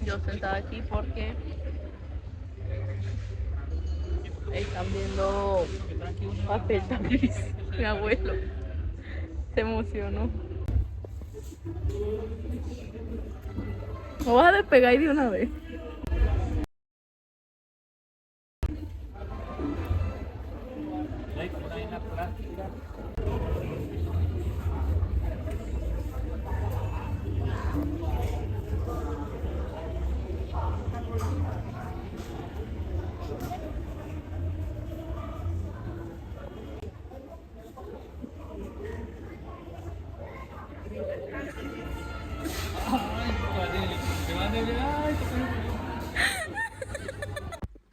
Yo sentada aquí porque están viendo papel tapiz. Mi abuelo se emocionó. ¿Me vas a despegar ahí de una vez?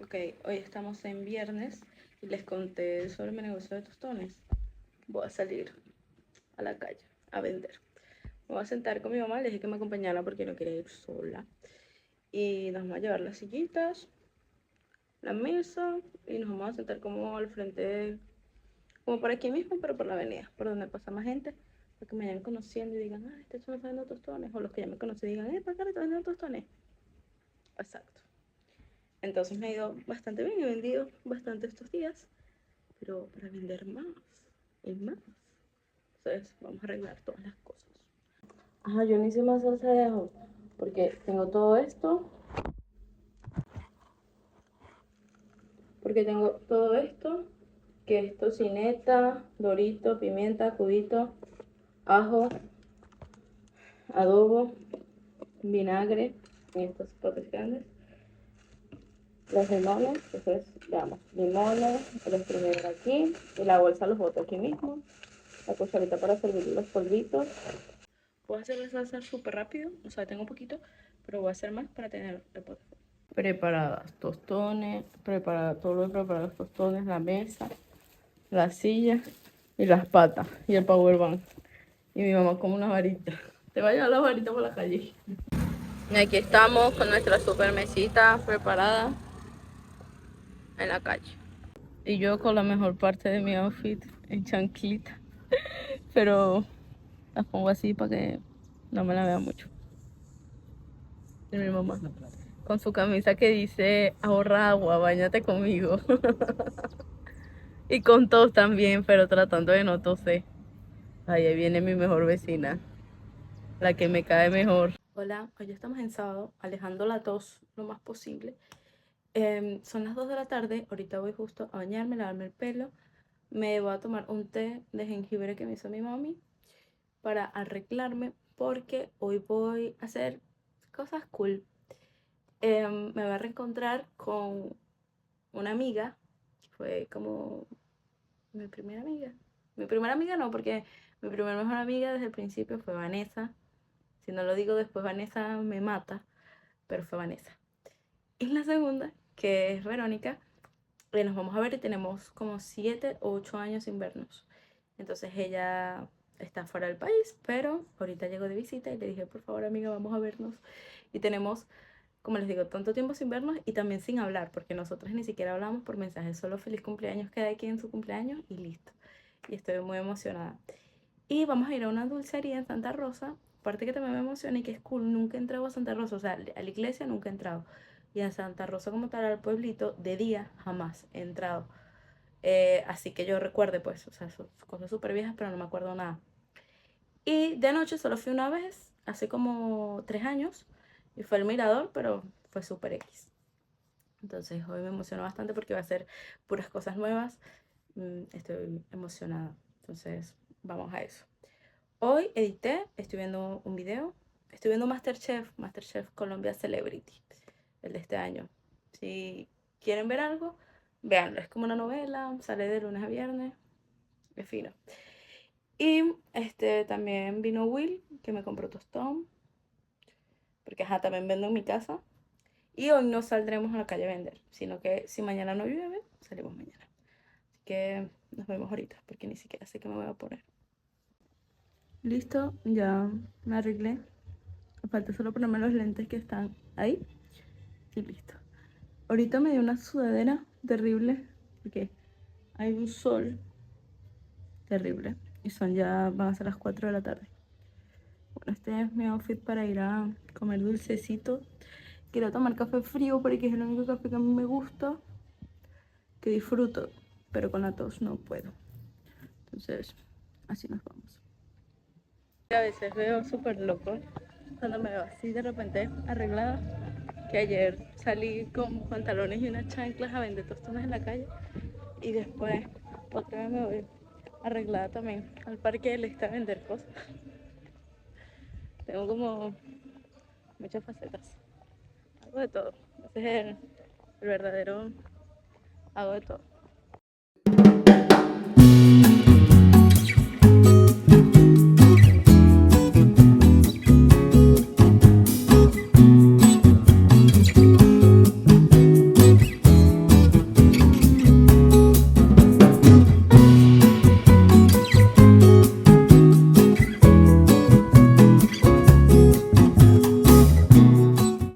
Ok, hoy estamos en viernes y les conté sobre mi negocio de tostones. Voy a salir a la calle a vender. Me voy a sentar con mi mamá, le dije que me acompañara porque no quería ir sola. Y nos vamos a llevar las sillitas, la mesa y nos vamos a sentar como al frente, como por aquí mismo, pero por la avenida, por donde pasa más gente, para que me vayan conociendo y digan, ah, este chamo está vendiendo tostones. O los que ya me conocen digan, para acá está vendiendo tostones. Exacto. Entonces me ha ido bastante bien, he vendido bastante estos días, pero para vender más y más. Entonces vamos a arreglar todas las cosas. Ajá, yo no hice más salsa de ajo porque tengo todo esto. Porque tengo todo esto, que es tocineta, dorito, pimienta, cubito, ajo, adobo, vinagre en estos potes grandes. Los limones, entonces veamos, limones, los primero aquí, y la bolsa los boto aquí mismo. La cucharita para servir los polvitos. Voy a hacer la salsa súper rápido, o sea, tengo un poquito, pero voy a hacer más para tener el pote. Preparadas, tostones, todo lo he preparado, los tostones, la mesa, la silla y las patas y el powerbank. Y mi mamá con una varita. Te va a llevar la varita por la calle. Y aquí estamos con nuestra super mesita preparada en la calle. Y yo con la mejor parte de mi outfit en chanquita. Pero las pongo así para que no me la vean mucho. Y mi mamá con su camisa que dice ahorra agua, bañate conmigo. Y con tos también, pero tratando de no toser. Ahí viene mi mejor vecina, la que me cae mejor. Hola, hoy estamos en sábado, alejando la tos lo más posible. Son las 2 de la tarde, ahorita voy justo a bañarme, lavarme el pelo. Me voy a tomar un té de jengibre que me hizo mi mami para arreglarme porque hoy voy a hacer cosas cool. Me voy a reencontrar con una amiga, que fue como mi primera amiga. Mi primera amiga no, porque mi primera mejor amiga desde el principio fue Vanessa. Si no lo digo después Vanessa me mata, pero fue Vanessa. Y la segunda, que es Verónica, nos vamos a ver y tenemos como 7 o 8 años sin vernos. Entonces ella está fuera del país, pero ahorita llegó de visita y le dije, por favor amiga, vamos a vernos. Y tenemos, como les digo, tanto tiempo sin vernos y también sin hablar, porque nosotros ni siquiera hablamos por mensajes, solo feliz cumpleaños cada quien en su cumpleaños y listo. Y estoy muy emocionada. Y vamos a ir a una dulcería en Santa Rosa. Aparte que también me emociona y que es cool, nunca he entrado a Santa Rosa, o sea, a la iglesia nunca he entrado. Y a Santa Rosa como tal, al pueblito, de día jamás he entrado. Así que yo recuerde, pues, o sea, son cosas súper viejas, pero no me acuerdo nada. Y de noche solo fui una vez, hace como 3 años, y fue el Mirador, pero fue súper X. Entonces hoy me emociono bastante porque va a ser puras cosas nuevas. Estoy emocionada. Entonces vamos a eso. Hoy edité, estoy viendo un video, estoy viendo Masterchef Colombia Celebrity, el de este año. Si quieren ver algo, véanlo, es como una novela, sale de lunes a viernes, es fino. Y también vino Will, que me compró tostón, porque ajá, también vendo en mi casa. Y hoy no saldremos a la calle a vender, sino que si mañana no llueve, salimos mañana. Así que nos vemos ahorita, porque ni siquiera sé qué me voy a poner. Listo, ya me arreglé. Me falta solo ponerme los lentes que están ahí. Y listo. Ahorita me dio una sudadera terrible. Porque hay un sol terrible. Y van a ser las 4 de la tarde. Bueno, este es mi outfit para ir a comer dulcecito. Quiero tomar café frío porque es el único café que a mí me gusta, que disfruto, pero con la tos no puedo. Entonces, así nos vamos. A veces veo súper loco cuando me veo así de repente arreglada, que ayer salí con pantalones y unas chanclas a vender tostones en la calle y después otra vez me voy arreglada también al Parque del Este a vender cosas. Tengo como muchas facetas, hago de todo. Ese es el verdadero, hago de todo.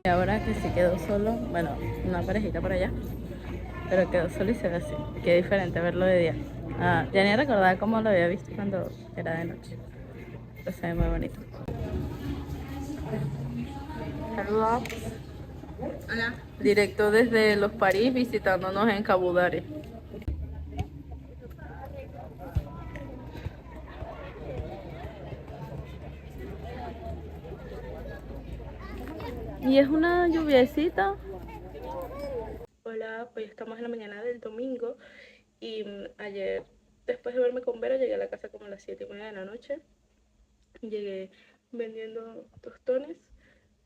Y ahora que se quedó solo, bueno, una parejita por allá, pero quedó solo y se ve así. Qué diferente verlo de día. Ya ni recordaba cómo lo había visto cuando era de noche. Pero se ve muy bonito. Saludos. Hola. Directo desde Los París, visitándonos en Cabudare. Y es una lluviecita. Hola, hoy estamos en la mañana del domingo y ayer, después de verme con Vera, llegué a la casa como a las 7:30 de la noche. Llegué vendiendo tostones,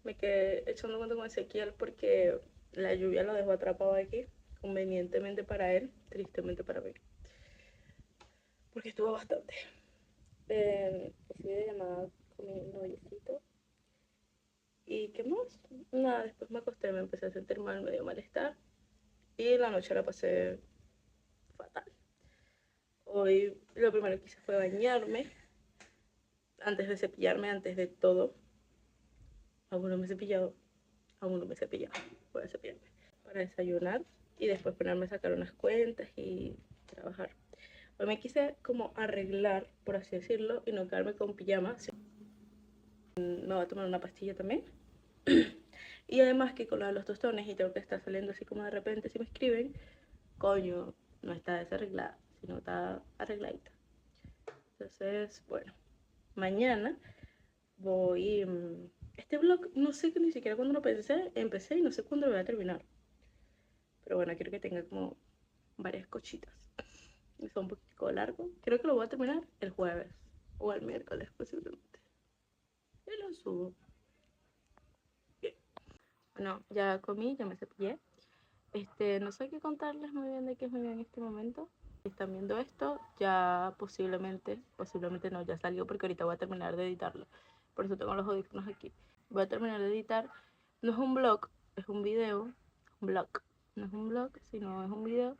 me quedé echando cuenta con Ezequiel porque la lluvia lo dejó atrapado aquí, convenientemente para él, tristemente para mí, porque estuvo bastante. Recibí de llamada con mi noviecito. ¿Y qué más? Nada, después me acosté, me empecé a sentir mal, me dio malestar y la noche la pasé fatal. Hoy lo primero que hice fue bañarme, antes de cepillarme, antes de todo. Aún no me he cepillado, voy a cepillarme para desayunar y después ponerme a sacar unas cuentas y trabajar. Hoy me quise como arreglar, por así decirlo, y no quedarme con pijama. Me voy a tomar una pastilla también. Y además que con lo de los tostones y tengo que estar saliendo así como de repente si me escriben, coño, no está desarreglada, sino está arregladita. Entonces, bueno, mañana voy... Este vlog no sé que ni siquiera cuando lo empecé y no sé cuándo lo voy a terminar. Pero bueno, quiero que tenga como varias cochitas. Es un poquito largo. Creo que lo voy a terminar el jueves o el miércoles posiblemente. Y lo subo. Bien. Bueno, ya comí, ya me cepillé. No sé qué contarles muy bien de qué es muy bien en este momento. Si están viendo esto, ya posiblemente no, ya salió porque ahorita voy a terminar de editarlo. Por eso tengo los audífonos aquí. Voy a terminar de editar. No es un blog, es un video. Un blog. No es un blog, sino es un video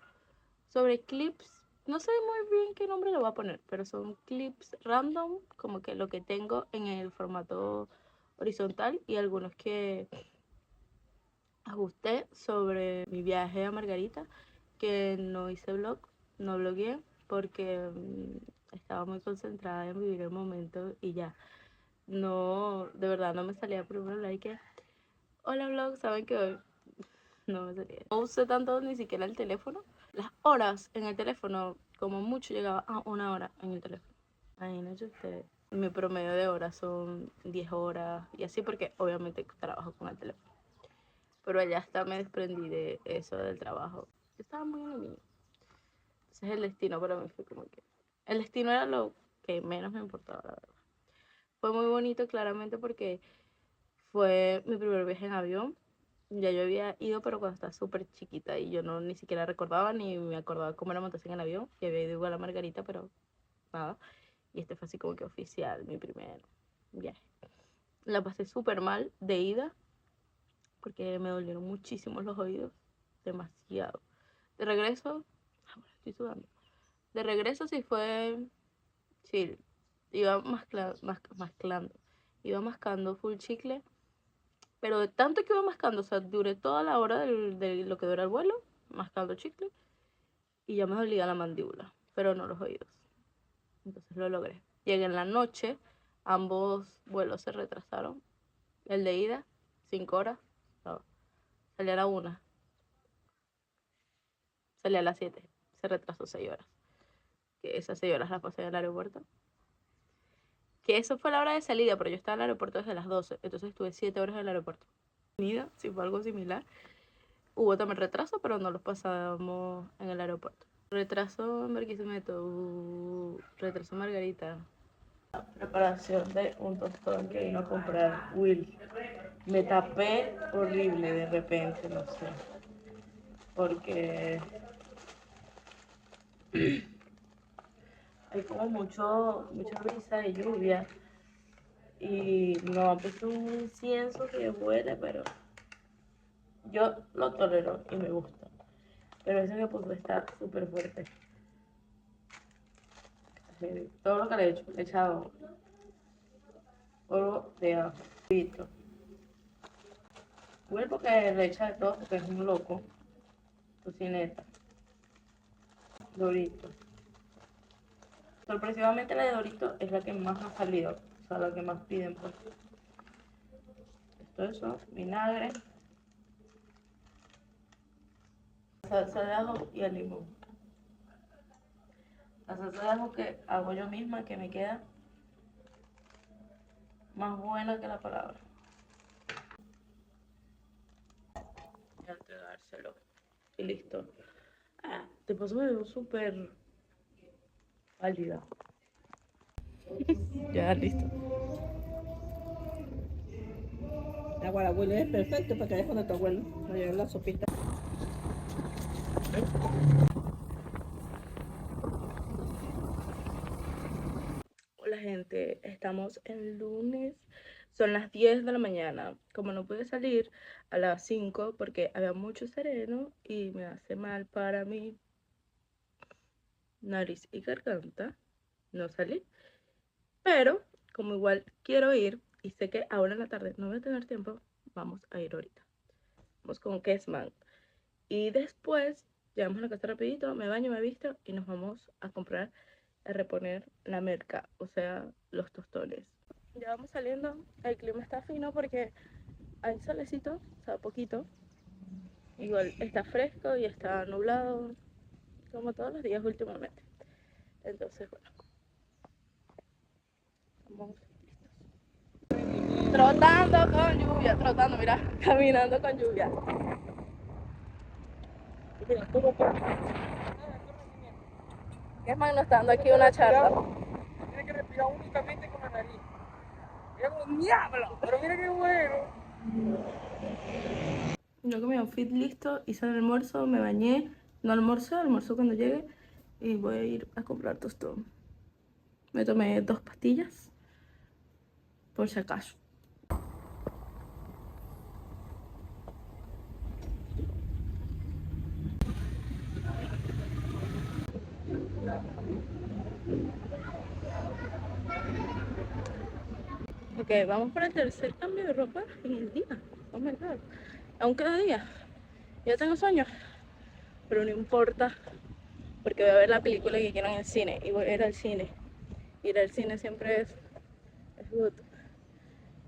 sobre clips. No sé muy bien qué nombre le voy a poner, pero son clips random, como que lo que tengo en el formato horizontal y algunos que ajusté sobre mi viaje a Margarita, que no hice vlog, no blogueé, porque estaba muy concentrada en vivir el momento y ya. No, de verdad no me salía primero like. Hola vlog, saben que hoy no me salía. No usé tanto ni siquiera el teléfono. Las horas en el teléfono, como mucho llegaba a 1 hora en el teléfono. Imagínense ustedes. Mi promedio de horas son 10 horas y así porque obviamente trabajo con el teléfono. Pero allá hasta me desprendí de eso del trabajo. Yo estaba muy en lo mío. Entonces el destino para mí fue como que... El destino era lo que menos me importaba, la verdad. Fue muy bonito claramente porque fue mi primer viaje en avión. Ya yo había ido, pero cuando estaba súper chiquita y yo no ni siquiera recordaba ni me acordaba cómo era montarse en el avión. Y había ido igual a Margarita, pero nada. Y este fue así como que oficial, mi primer viaje. La pasé súper mal de ida porque me dolieron muchísimo los oídos, demasiado. De regreso, ahora estoy sudando. De regreso sí fue chill. Iba mascando. Iba mascando full chicle. Pero de tanto que iba mascando, o sea, duré toda la hora de lo que dura el vuelo, mascando chicle. Y ya me dolía la mandíbula, pero no los oídos. Entonces lo logré. Llegué en la noche Ambos vuelos se retrasaron. El de ida, 5 horas. No, salía a la 1. Salía a las 7. Se retrasó 6 horas. Que esas 6 horas las pasé en el aeropuerto. Que eso fue la hora de salida, pero yo estaba en el aeropuerto desde las 12. Entonces estuve 7 horas en el aeropuerto. Sí, fue algo similar. Hubo también retraso, pero no los pasamos en el aeropuerto. Retraso en Barquisimeto, retraso en Margarita. Preparación de un tostón que vino a comprar Will. Me tapé horrible de repente, no sé. Porque hay como mucha brisa de lluvia. Y no ha puesto un incienso que huele, pero yo lo tolero y me gusta. Pero ese que puso está súper fuerte. Todo lo que le he echado polvo de ajo. Will porque le echa de todo porque es un loco. Tocineta. Dorito. Sorpresivamente la de Dorito es la que más ha salido. O sea, la que más piden pues. Esto es vinagre, salsa de ajo y el limón. La salsa de ajo que hago yo misma, que me queda más buena que la palabra. Y a entregárselo. Y listo. Ah, de paso me veo súper pálida. Ya, listo. Agua, el abuelo es perfecto para que dejes con tu abuelo. No llevar la sopita. Hola gente, estamos el lunes, son las 10 de la mañana. Como no pude salir a las 5 porque había mucho sereno y me hace mal para mi nariz y garganta, no salí. Pero como igual quiero ir y sé que ahora en la tarde no voy a tener tiempo, vamos a ir ahorita. Vamos con Kessman. Y después llegamos a la casa rapidito, me baño, me visto y nos vamos a comprar, a reponer la merca, o sea, los tostones. Ya vamos saliendo, el clima está fino porque hay solecito, o sea, poquito. Igual está fresco y está nublado, como todos los días últimamente. Entonces, bueno, vamos listos. Trotando con lluvia, trotando, mira, caminando con lluvia. Mira, es más, nos está dando aquí una charla. Tiene que respirar únicamente con la nariz. Mira como diablo, pero mira qué bueno. Yo con mi outfit listo, hice el almuerzo, me bañé, no almuerzo cuando llegue y voy a ir a comprar tostón. Me tomé 2 pastillas, por si acaso. Ok, vamos para el tercer cambio de ropa en el día. Oh my god. Aún cada día. Ya tengo sueño, pero no importa, porque voy a ver la película que quiero en el cine y voy a ir al cine. Ir al cine siempre es good.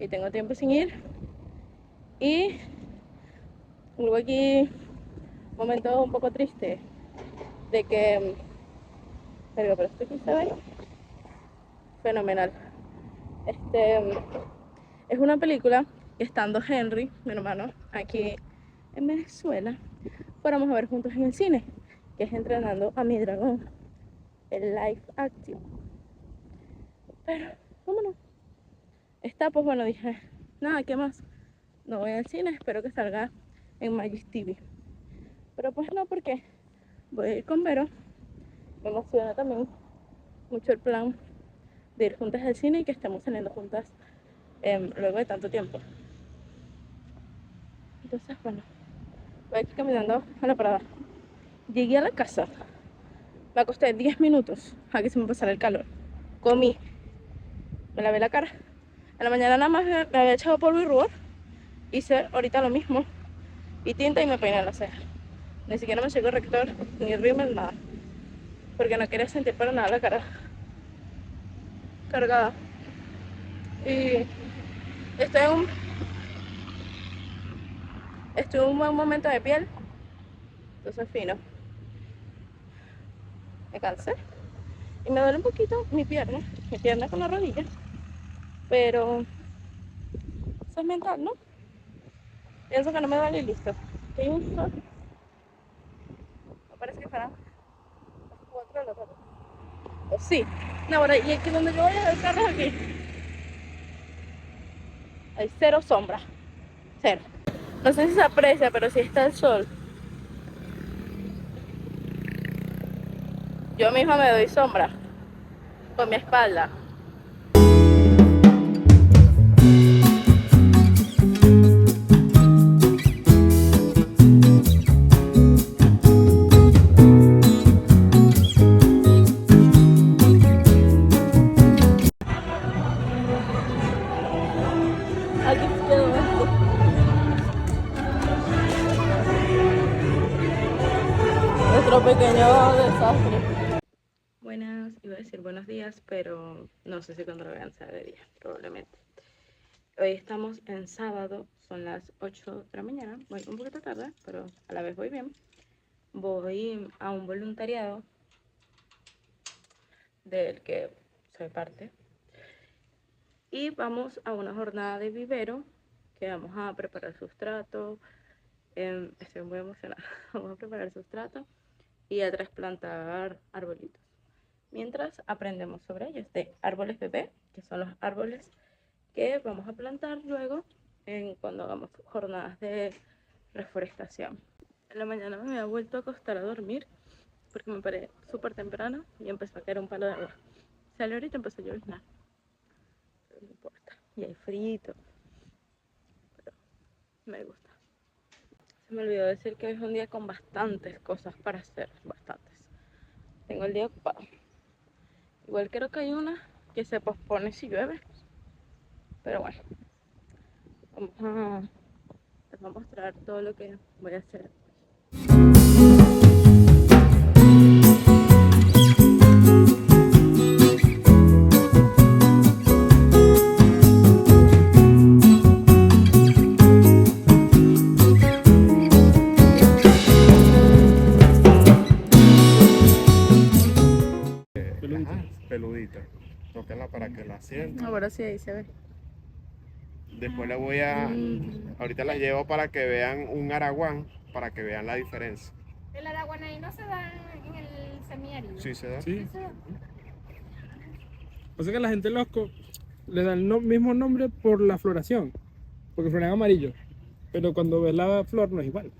Y tengo tiempo sin ir. Y luego aquí un momento un poco triste de que, pero esto aquí se ve fenomenal. Es una película que estando Henry, mi hermano, aquí en Venezuela, fuéramos a ver juntos en el cine, que es Entrenando a mi dragón, el live action. Pero, ¿cómo no? Está, pues bueno, dije, nada, ¿qué más? No voy al cine, espero que salga en Magis TV. Pero pues no, porque voy a ir con Vero. Me emociona también mucho el plan de ir juntas al cine y que estemos saliendo juntas luego de tanto tiempo. Entonces, bueno, voy aquí caminando a la parada. Llegué a la casa, me acosté 10 minutos a que se me pasara el calor. Comí, me lavé la cara. En la mañana nada más me había echado polvo y rubor. Hice ahorita lo mismo. Y tinta y me peiné la ceja. Ni siquiera me llegó corrector, ni rímel, nada. Porque no quería sentir para nada la cara cargada. Y estoy en un buen momento de piel, entonces fino. Me cansé y me duele un poquito mi pierna con la rodilla, pero eso es mental, ¿no? Pienso que no me duele y listo. Hay un sol, me parece que será las 4 de la tarde. O sí. No, ahora, y aquí donde yo voy a dejar aquí, hay cero sombra. Cero. No sé si se aprecia, pero sí está el sol. Yo misma me doy sombra con mi espalda. Aquí quedó esto. Nuestro pequeño desastre. Buenas, iba a decir buenos días, pero no sé si cuando lo vean sea de día, probablemente. Hoy estamos en sábado, son las 8 de la mañana, voy un poquito tarde, pero a la vez voy bien. Voy a un voluntariado del que soy parte y vamos a una jornada de vivero que vamos a preparar sustrato. Estoy muy emocionada. Vamos a preparar sustrato y a trasplantar arbolitos mientras aprendemos sobre ellos, de árboles bebé, que son los árboles que vamos a plantar luego cuando hagamos jornadas de reforestación. En la mañana me había vuelto a acostar a dormir porque me paré súper temprano y empezó a caer un palo de agua. Salió ahorita y empezó a lloviznar, pero no importa. Y hay frío, pero me gusta. Se me olvidó decir que hoy es un día con bastantes cosas para hacer, bastantes. Tengo el día ocupado. Igual creo que hay una que se pospone si llueve, pero bueno, les voy a mostrar todo lo que voy a hacer. Peludita. Tócala para que la sientan. Ahora sí, ahí se ve. Después le voy a... Ahorita las llevo para que vean un araguán, para que vean la diferencia. ¿El araguanaí no se da en el semiárido? Sí se da. Sí. ¿Se da? O sea que la gente le da el mismo nombre por la floración, porque florean amarillo. Pero cuando ves la flor no es igual.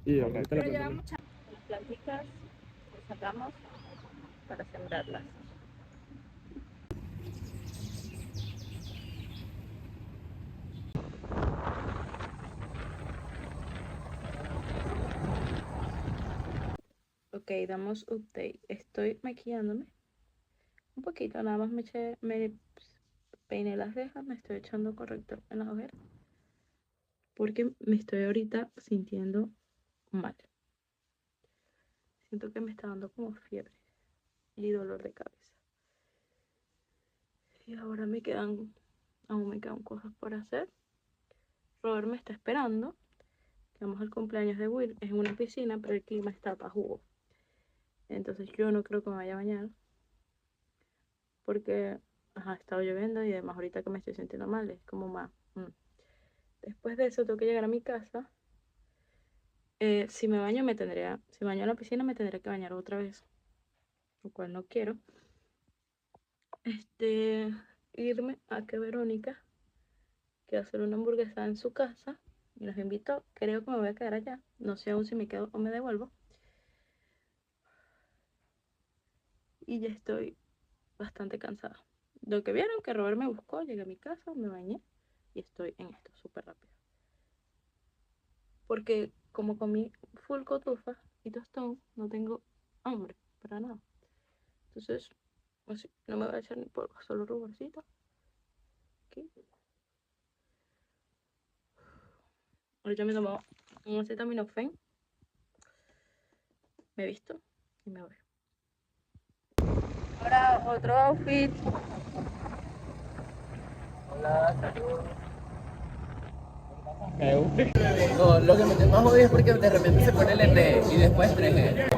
Y ahorita la Pero lleva planta. mucha... Las plantitas las sacamos para sembrarlas. Ok, damos update. Estoy maquillándome un poquito, nada más me peiné las cejas, me estoy echando corrector en las ojeras porque me estoy ahorita sintiendo mal. Siento que me está dando como fiebre y dolor de cabeza. Y ahora aún me quedan cosas por hacer. Robert me está esperando. Que vamos al cumpleaños de Will. Es en una piscina, pero el clima está pajugo. Entonces yo no creo que me vaya a bañar. Porque ha estado lloviendo y además ahorita que me estoy sintiendo mal es como más... Después de eso tengo que llegar a mi casa. Si me baño en la piscina me tendría que bañar otra vez. Lo cual no quiero. Irme a que Verónica quiere hacer una hamburguesa en su casa y nos invitó. Creo que me voy a quedar allá. No sé aún si me quedo o me devuelvo. Y ya estoy bastante cansada. Lo que vieron que Robert me buscó, llegué a mi casa, me bañé y estoy en esto súper rápido. Porque como comí full cotufa y tostón, no tengo hambre para nada. Entonces, así, no me voy a echar ni polvo, solo ruborcito. Aquí. Ahorita me tomo un acetaminofén. Me he visto y me voy. Ahora otro outfit. No, lo que me más odio es porque de repente se pone el N y después 3G.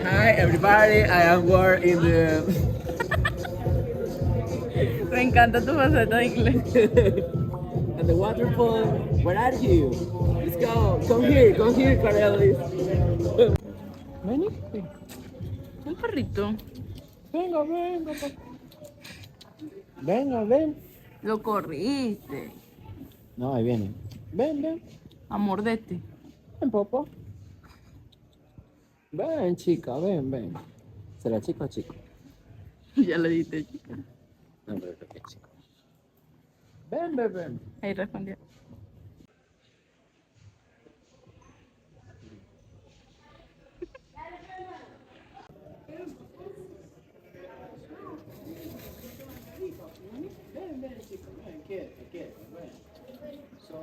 Hi everybody, I am War in the... Me encanta tu faceta de inglés. At the waterfall. Where are you? Let's go. Come here, Carelis. Vení. Un perrito. Venga, venga, papá. Venga, ven. Lo corriste. No, ahí viene. Ven, ven. A morderte. Ven, papá. Ven, chica, ven, ven. ¿Será chica o chico? Ya le diste, chica. No, pero creo que es chico. Ven, ven, ven. Ahí respondió. Ven, ven, chico, ven, quieto, quieto, ven. Quieto, ven. So.